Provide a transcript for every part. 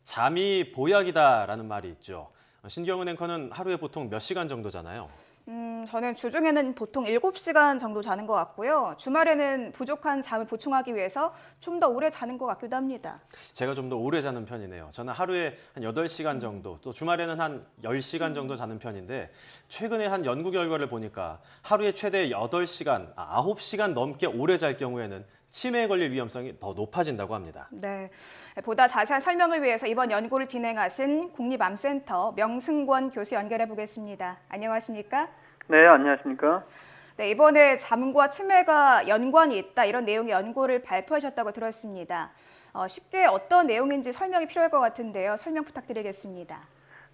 잠이 보약이다라는 말이 있죠. 신경은 앵커는 하루에 보통 몇 시간 정도 자나요? 저는 주중에는 보통 7시간 정도 자는 것 같고요. 주말에는 부족한 잠을 보충하기 위해서 좀 더 오래 자는 것 같기도 합니다. 제가 좀 더 오래 자는 편이네요. 저는 하루에 한 8시간 정도, 또 주말에는 한 10시간 정도 자는 편인데 최근에 한 연구 결과를 보니까 하루에 최대 8시간, 9시간 넘게 오래 잘 경우에는 치매에 걸릴 위험성이 더 높아진다고 합니다. 네, 보다 자세한 설명을 위해서 이번 연구를 진행하신 국립암센터 명승권 교수 연결해 보겠습니다. 안녕하십니까? 네, 안녕하십니까? 네, 이번에 잠과 치매가 연관이 있다 이런 내용의 연구를 발표하셨다고 들었습니다. 쉽게 어떤 내용인지 설명이 필요할 것 같은데요. 설명 부탁드리겠습니다.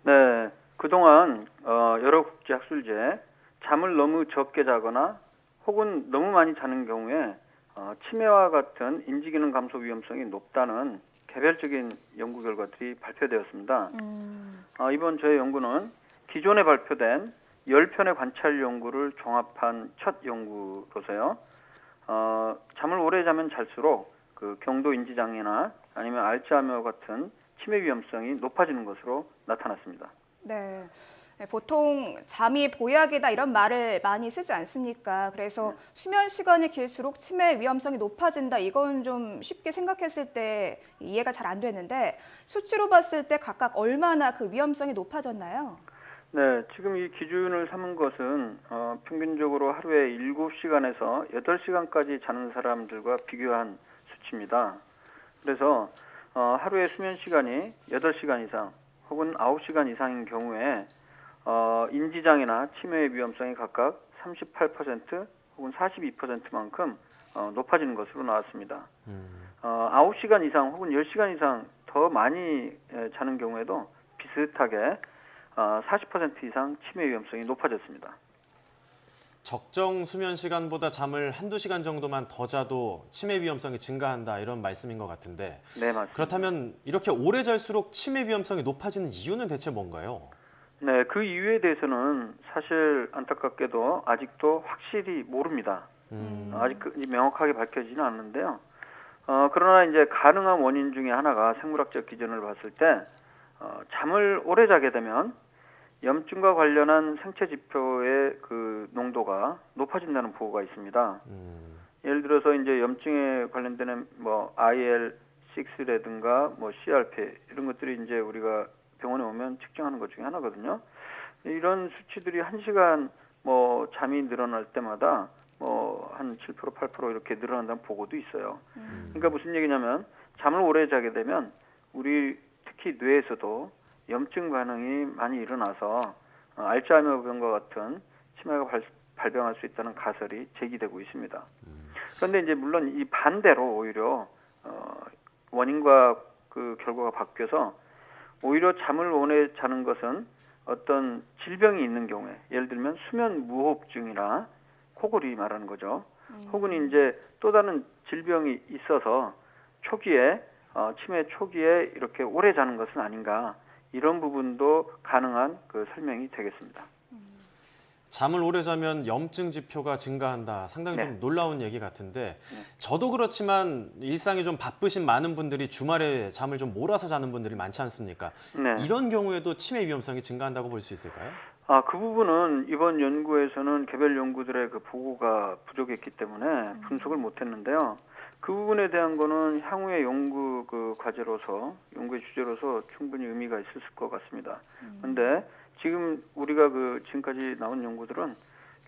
네, 그동안 여러 국제 학술제 잠을 너무 적게 자거나 혹은 너무 많이 자는 경우에 치매와 같은 인지기능 감소 위험성이 높다는 개별적인 연구 결과들이 발표되었습니다. 이번 저희 연구는 기존에 발표된 10편의 관찰 연구를 종합한 첫 연구로서요. 잠을 오래 자면 잘수록 그 경도 인지 장애나 아니면 알츠하이머 같은 치매 위험성이 높아지는 것으로 나타났습니다. 네, 보통 잠이 보약이다 이런 말을 많이 쓰지 않습니까? 그래서 수면 시간이 길수록 치매 위험성이 높아진다 이건 좀 쉽게 생각했을 때 이해가 잘 안 되는데 수치로 봤을 때 각각 얼마나 그 위험성이 높아졌나요? 네, 지금 이 기준을 삼은 것은 평균적으로 하루에 7시간에서 8시간까지 자는 사람들과 비교한 수치입니다. 그래서 하루에 수면 시간이 8시간 이상 혹은 9시간 이상인 경우에 인지장애나 치매의 위험성이 각각 38% 혹은 42%만큼 높아지는 것으로 나왔습니다. 9시간 이상 혹은 10시간 이상 더 많이 자는 경우에도 비슷하게 40% 이상 치매 위험성이 높아졌습니다. 적정 수면 시간보다 잠을 한두 시간 정도만 더 자도 치매 위험성이 증가한다 이런 말씀인 것 같은데 네, 맞습니다. 그렇다면 이렇게 오래 잘수록 치매 위험성이 높아지는 이유는 대체 뭔가요? 네, 그 이유에 대해서는 사실 안타깝게도 아직도 확실히 모릅니다. 아직 명확하게 밝혀지지는 않는데요. 그러나 이제 가능한 원인 중에 하나가 생물학적 기준을 봤을 때 잠을 오래 자게 되면 염증과 관련한 생체 지표의 그 농도가 높아진다는 보고가 있습니다. 예를 들어서 이제 염증에 관련되는 뭐 IL6라든가 뭐 CRP 이런 것들이 이제 우리가 병원에 오면 측정하는 것 중에 하나거든요. 이런 수치들이 1시간 뭐 잠이 늘어날 때마다 뭐 한 7%, 8% 이렇게 늘어난다는 보고도 있어요. 그러니까 무슨 얘기냐면 잠을 오래 자게 되면 우리 특히 뇌에서도 염증 반응이 많이 일어나서 알츠하이머 병과 같은 치매가 발병할 수 있다는 가설이 제기되고 있습니다. 그런데 이제 물론 이 반대로 오히려 원인과 그 결과가 바뀌어서 오히려 잠을 오래 자는 것은 어떤 질병이 있는 경우에 예를 들면 수면 무호흡증이나 코골이 말하는 거죠. 혹은 이제 또 다른 질병이 있어서 초기에 치매 초기에 이렇게 오래 자는 것은 아닌가 이런 부분도 가능한 그 설명이 되겠습니다. 잠을 오래 자면 염증 지표가 증가한다. 상당히 좀 놀라운 얘기 같은데 저도 그렇지만 일상이 좀 바쁘신 많은 분들이 주말에 잠을 좀 몰아서 자는 분들이 많지 않습니까? 네. 이런 경우에도 치매 위험성이 증가한다고 볼 수 있을까요? 그 부분은 이번 연구에서는 개별 연구들의 그 보고가 부족했기 때문에 분석을 못했는데요. 그 부분에 대한 거는 향후의 연구 그 과제로서 연구의 주제로서 충분히 의미가 있을 것 같습니다. 그런데 지금 우리가 그 지금까지 나온 연구들은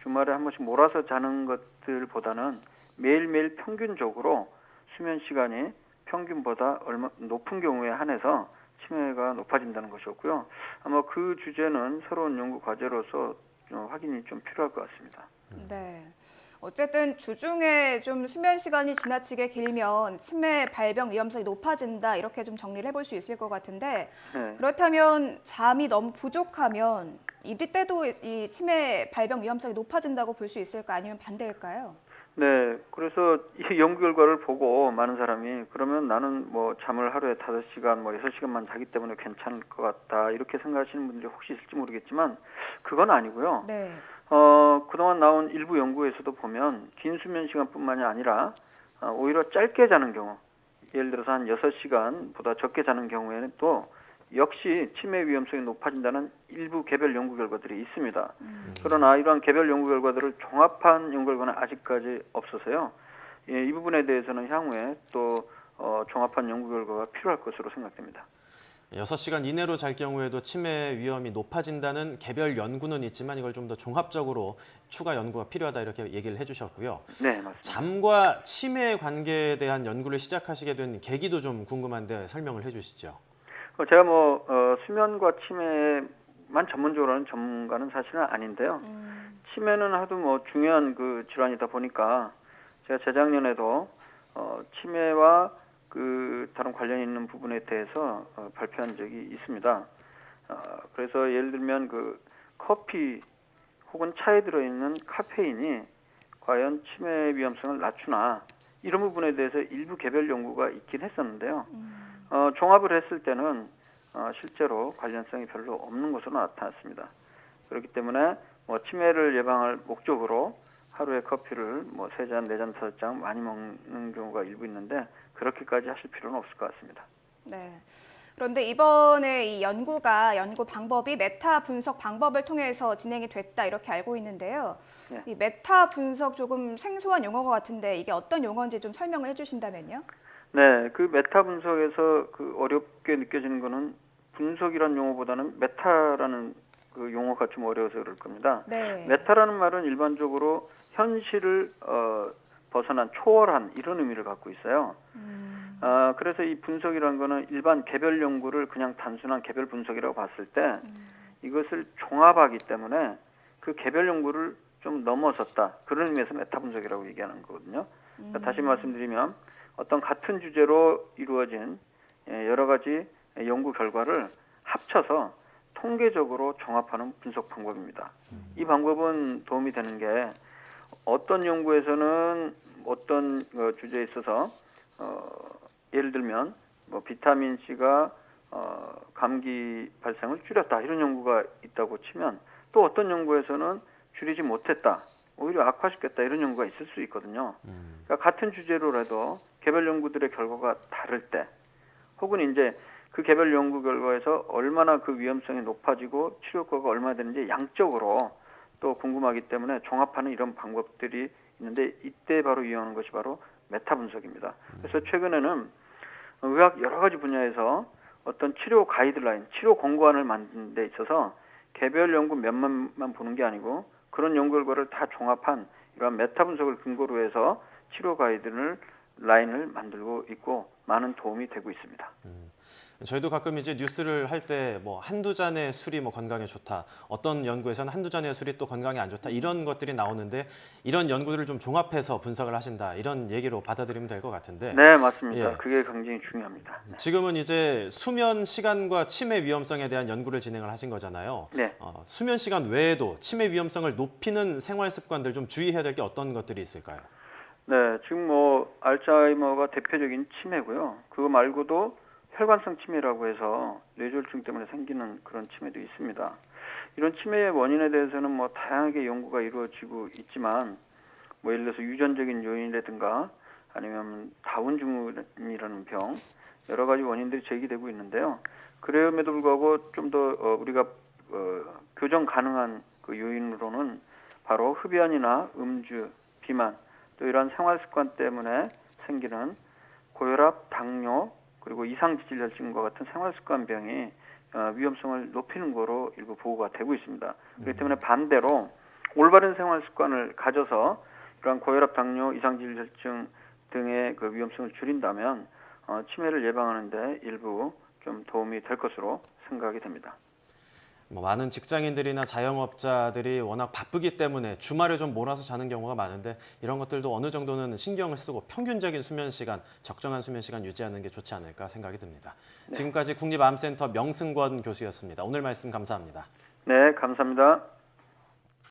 주말에 한 번씩 몰아서 자는 것들보다는 매일매일 평균적으로 수면 시간이 평균보다 얼마 높은 경우에 한해서 치매가 높아진다는 것이었고요. 아마 그 주제는 새로운 연구 과제로서 확인이 좀 필요할 것 같습니다. 네. 어쨌든 주중에 좀 수면 시간이 지나치게 길면 치매 발병 위험성이 높아진다 이렇게 좀 정리를 해볼 수 있을 것 같은데 네. 그렇다면 잠이 너무 부족하면 이때도 이 치매 발병 위험성이 높아진다고 볼 수 있을까 아니면 반대일까요? 네, 그래서 이 연구 결과를 보고 많은 사람이 그러면 나는 뭐 잠을 하루에 5시간, 뭐 6시간만 자기 때문에 괜찮을 것 같다 이렇게 생각하시는 분들이 혹시 있을지 모르겠지만 그건 아니고요. 네. 그동안 나온 일부 연구에서도 보면 긴 수면 시간뿐만이 아니라 오히려 짧게 자는 경우 예를 들어서 한 6시간보다 적게 자는 경우에는 또 역시 치매 위험성이 높아진다는 일부 개별 연구 결과들이 있습니다. 그러나 이러한 개별 연구 결과들을 종합한 연구 결과는 아직까지 없어서요. 이 부분에 대해서는 향후에 또 종합한 연구 결과가 필요할 것으로 생각됩니다. 6시간 이내로 잘 경우에도 치매 위험이 높아진다는 개별 연구는 있지만 이걸 좀 더 종합적으로 추가 연구가 필요하다 이렇게 얘기를 해주셨고요. 네, 맞습니다. 잠과 치매의 관계에 대한 연구를 시작하시게 된 계기도 좀 궁금한데 설명을 해주시죠. 제가 수면과 치매만 전문적으로 하는 전문가는 사실은 아닌데요. 치매는 하도 중요한 그 질환이다 보니까 제가 재작년에도 치매와 그 다른 관련이 있는 부분에 대해서 발표한 적이 있습니다. 그래서 예를 들면 그 커피 혹은 차에 들어있는 카페인이 과연 치매 위험성을 낮추나 이런 부분에 대해서 일부 개별 연구가 있긴 했었는데요. 종합을 했을 때는 실제로 관련성이 별로 없는 것으로 나타났습니다. 그렇기 때문에 치매를 예방할 목적으로 하루에 커피를 3잔, 4잔, 5잔 많이 먹는 경우가 일부 있는데 그렇게까지 하실 필요는 없을 것 같습니다. 네. 그런데 이번에 이 연구 방법이 메타 분석 방법을 통해서 진행이 됐다 이렇게 알고 있는데요. 네. 이 메타 분석 조금 생소한 용어가 같은데 이게 어떤 용어인지 좀 설명을 해주신다면요. 네, 그 메타 분석에서 그 어렵게 느껴지는 거는 분석이란 용어보다는 메타라는 그 용어가 좀 어려워서 그럴 겁니다. 네. 메타라는 말은 일반적으로 현실을 벗어난 초월한 이런 의미를 갖고 있어요. 그래서 이 분석이라는 거는 일반 개별 연구를 그냥 단순한 개별 분석이라고 봤을 때 이것을 종합하기 때문에 그 개별 연구를 좀 넘어섰다. 그런 의미에서 메타 분석이라고 얘기하는 거거든요. 그러니까 다시 말씀드리면 어떤 같은 주제로 이루어진 여러 가지 연구 결과를 합쳐서 통계적으로 종합하는 분석 방법입니다. 이 방법은 도움이 되는 게 어떤 연구에서는 어떤 주제에 있어서 예를 들면 비타민 C가 감기 발생을 줄였다 이런 연구가 있다고 치면 또 어떤 연구에서는 줄이지 못했다 오히려 악화시켰다 이런 연구가 있을 수 있거든요. 그러니까 같은 주제로라도 개별 연구들의 결과가 다를 때 혹은 이제 그 개별 연구 결과에서 얼마나 그 위험성이 높아지고 치료 효과가 얼마나 되는지 양적으로 또 궁금하기 때문에 종합하는 이런 방법들이 있는데 이때 바로 이용하는 것이 바로 메타 분석입니다. 그래서 최근에는 의학 여러 가지 분야에서 어떤 치료 가이드라인, 치료 공고안을 만드는 데 있어서 개별 연구 몇만만 보는 게 아니고 그런 연구 결과를 다 종합한 이러한 메타 분석을 근거로 해서 치료 가이드라인을 만들고 있고 많은 도움이 되고 있습니다. 저희도 가끔 이제 뉴스를 할 때 한두 잔의 술이 건강에 좋다. 어떤 연구에서는 한두 잔의 술이 또 건강에 안 좋다. 이런 것들이 나오는데 이런 연구들을 좀 종합해서 분석을 하신다. 이런 얘기로 받아들이면 될 것 같은데. 네, 맞습니다. 예. 그게 굉장히 중요합니다. 네. 지금은 이제 수면 시간과 치매 위험성에 대한 연구를 진행을 하신 거잖아요. 네. 수면 시간 외에도 치매 위험성을 높이는 생활 습관들 좀 주의해야 될 게 어떤 것들이 있을까요? 네, 지금 알츠하이머가 대표적인 치매고요. 그거 말고도 혈관성 치매라고 해서 뇌졸중 때문에 생기는 그런 치매도 있습니다. 이런 치매의 원인에 대해서는 다양하게 연구가 이루어지고 있지만 예를 들어서 유전적인 요인이라든가 아니면 다운 증후군이라는 병 여러 가지 원인들이 제기되고 있는데요. 그럼에도 불구하고 좀 더 우리가 교정 가능한 그 요인으로는 바로 흡연이나 음주, 비만 또 이러한 생활 습관 때문에 생기는 고혈압, 당뇨 그리고 이상지질혈증과 같은 생활습관병이 위험성을 높이는 거로 일부 보고가 되고 있습니다. 그렇기 때문에 반대로 올바른 생활습관을 가져서 이러한 고혈압, 당뇨, 이상지질혈증 등의 그 위험성을 줄인다면 치매를 예방하는 데 일부 좀 도움이 될 것으로 생각이 됩니다. 많은 직장인들이나 자영업자들이 워낙 바쁘기 때문에 주말에 좀 몰아서 자는 경우가 많은데 이런 것들도 어느 정도는 신경을 쓰고 평균적인 수면 시간, 적정한 수면 시간 유지하는 게 좋지 않을까 생각이 듭니다. 네. 지금까지 국립암센터 명승권 교수였습니다. 오늘 말씀 감사합니다. 네, 감사합니다.